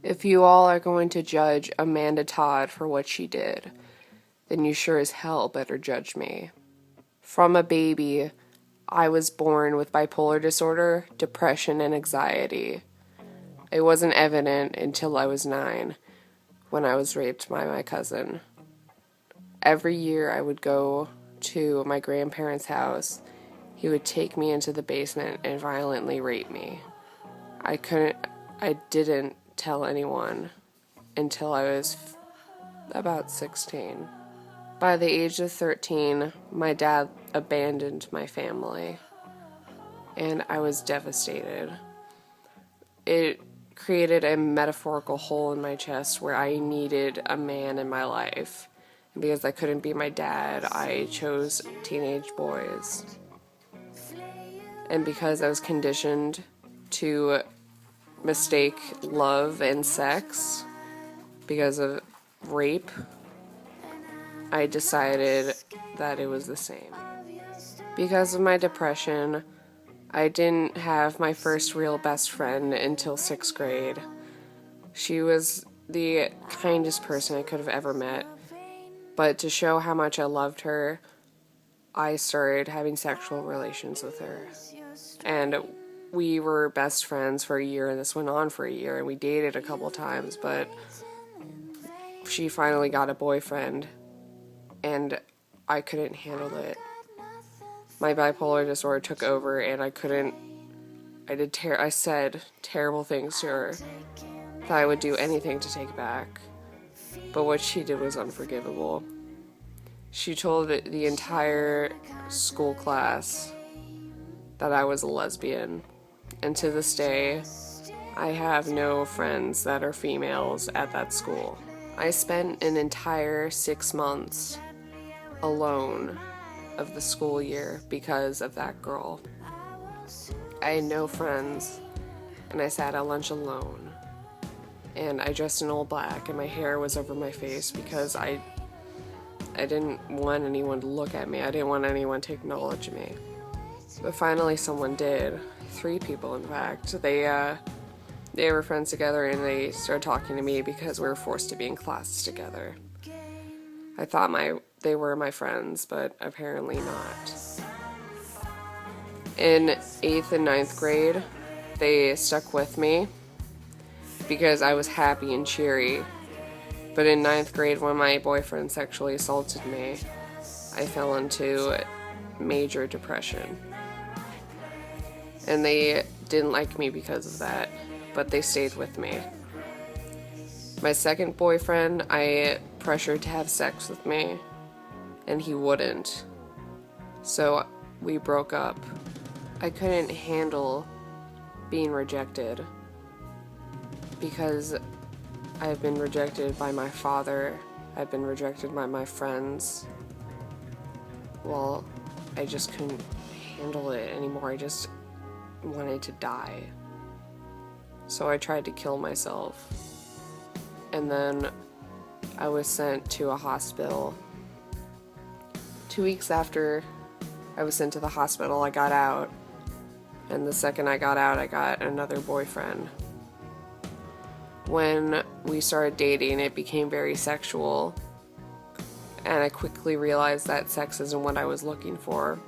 If you all are going to judge Amanda Todd for what she did, then you sure as hell better judge me. From a baby, I was born with bipolar disorder, depression, and anxiety. It wasn't evident until I was 9, when I was raped by my cousin. Every year I would go to my grandparents' house. He would take me into the basement and violently rape me. I didn't tell anyone until I was about 16. By the age of 13, my dad abandoned my family, and I was devastated. It created a metaphorical hole in my chest where I needed a man in my life. And because I couldn't be my dad, I chose teenage boys. And because I was conditioned to mistake love and sex because of rape, I decided that it was the same. Because of my depression, I didn't have my first real best friend until 6th grade. She was the kindest person I could have ever met. But to show how much I loved her, I started having sexual relations with her. And we were best friends for a year, and this went on for a year, and we dated a couple times, but she finally got a boyfriend, and I couldn't handle it. My bipolar disorder took over, and I said terrible things to her that I would do anything to take back. But what she did was unforgivable. She told the entire school class that I was a lesbian. And to this day, I have no friends that are females at that school. I spent an entire 6 months alone of the school year because of that girl. I had no friends, and I sat at lunch alone. And I dressed in all black, and my hair was over my face because I didn't want anyone to look at me. I didn't want anyone to acknowledge me. But finally someone did. 3 people, in fact. They were friends together, and they started talking to me because we were forced to be in class together. I thought they were my friends, but apparently not. In 8th and 9th grade, they stuck with me because I was happy and cheery. But in 9th grade, when my boyfriend sexually assaulted me, I fell into major depression. And they didn't like me because of that, but they stayed with me. My second boyfriend, I pressured to have sex with me, and he wouldn't. So we broke up. I couldn't handle being rejected because I've been rejected by my father. I've been rejected by my friends. Well, I just couldn't handle it anymore. I just wanted to die. So I tried to kill myself. And then I was sent to a hospital. 2 weeks after I was sent to the hospital, I got out. And the second I got out, I got another boyfriend. When we started dating, it became very sexual. And I quickly realized that sex isn't what I was looking for.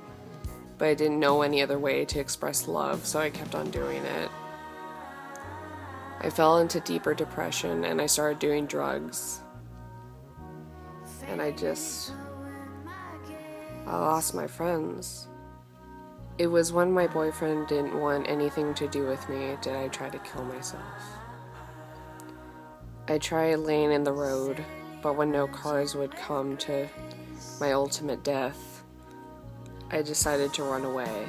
But I didn't know any other way to express love, so I kept on doing it. I fell into deeper depression, and I started doing drugs. And I lost my friends. It was when my boyfriend didn't want anything to do with me did I try to kill myself. I tried laying in the road, but when no cars would come to my ultimate death, I decided to run away.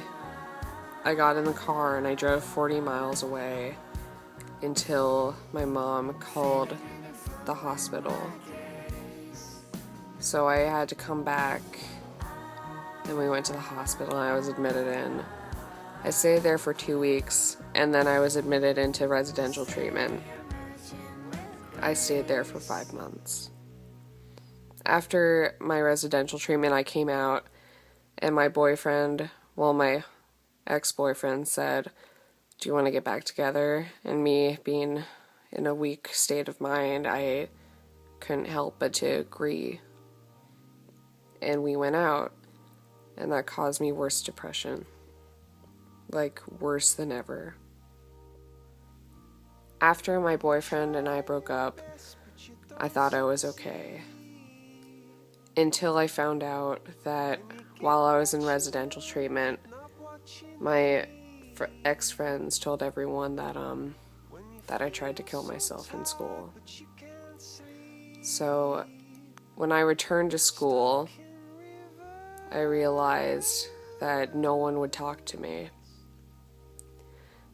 I got in the car and I drove 40 miles away until my mom called the hospital. So I had to come back, and we went to the hospital and I was admitted in. I stayed there for 2 weeks, and then I was admitted into residential treatment. I stayed there for 5 months. After my residential treatment, I came out, and my ex-boyfriend said, "Do you want to get back together?" And me being in a weak state of mind, I couldn't help but to agree. And we went out, and that caused me worse depression. Like, worse than ever. After my boyfriend and I broke up, I thought I was okay. Until I found out that while I was in residential treatment, my ex-friends told everyone that I tried to kill myself in school. So when I returned to school, I realized that no one would talk to me.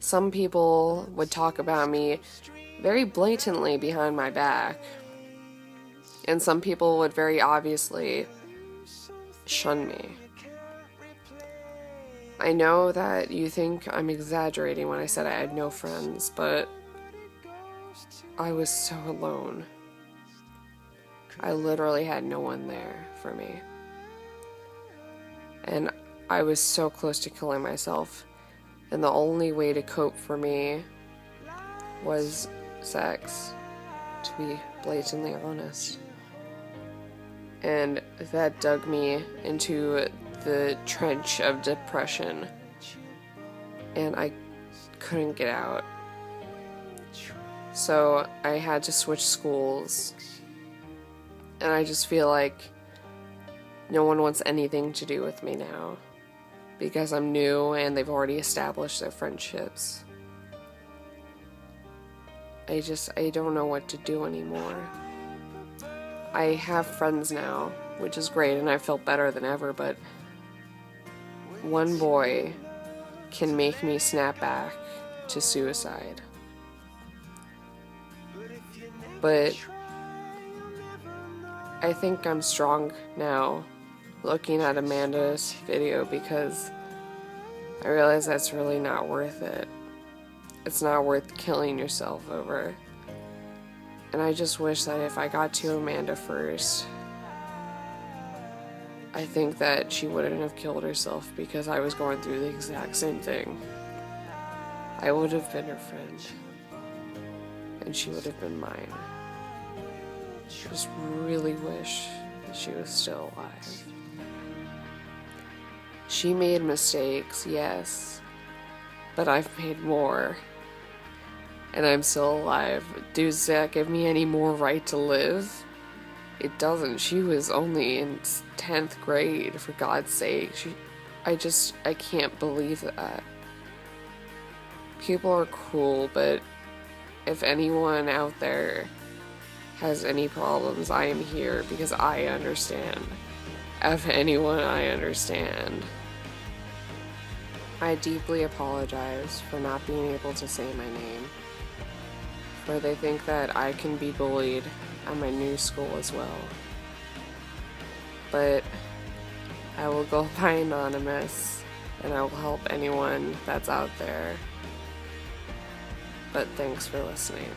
Some people would talk about me very blatantly behind my back, and some people would very obviously shun me. I know that you think I'm exaggerating when I said I had no friends, but I was so alone. I literally had no one there for me. And I was so close to killing myself. And the only way to cope for me was sex, to be blatantly honest. And that dug me into the trench of depression. And I couldn't get out. So I had to switch schools. And I just feel like no one wants anything to do with me now. Because I'm new and they've already established their friendships. I don't know what to do anymore. I have friends now, which is great, and I feel better than ever, but one boy can make me snap back to suicide. But I think I'm strong now, looking at Amanda's video, because I realize that's really not worth it. It's not worth killing yourself over. And I just wish that if I got to Amanda first, I think that she wouldn't have killed herself, because I was going through the exact same thing. I would have been her friend, and she would have been mine. Just really wish that she was still alive. She made mistakes, yes, but I've made more, and I'm still alive. Does that give me any more right to live? It doesn't. She was only in 10th grade, for God's sake. I can't believe that. People are cruel, but if anyone out there has any problems, I am here, because I understand. If anyone, I understand. I deeply apologize for not being able to say my name, for they think that I can be bullied at my new school as well. But I will go by anonymous, and I will help anyone that's out there. But thanks for listening.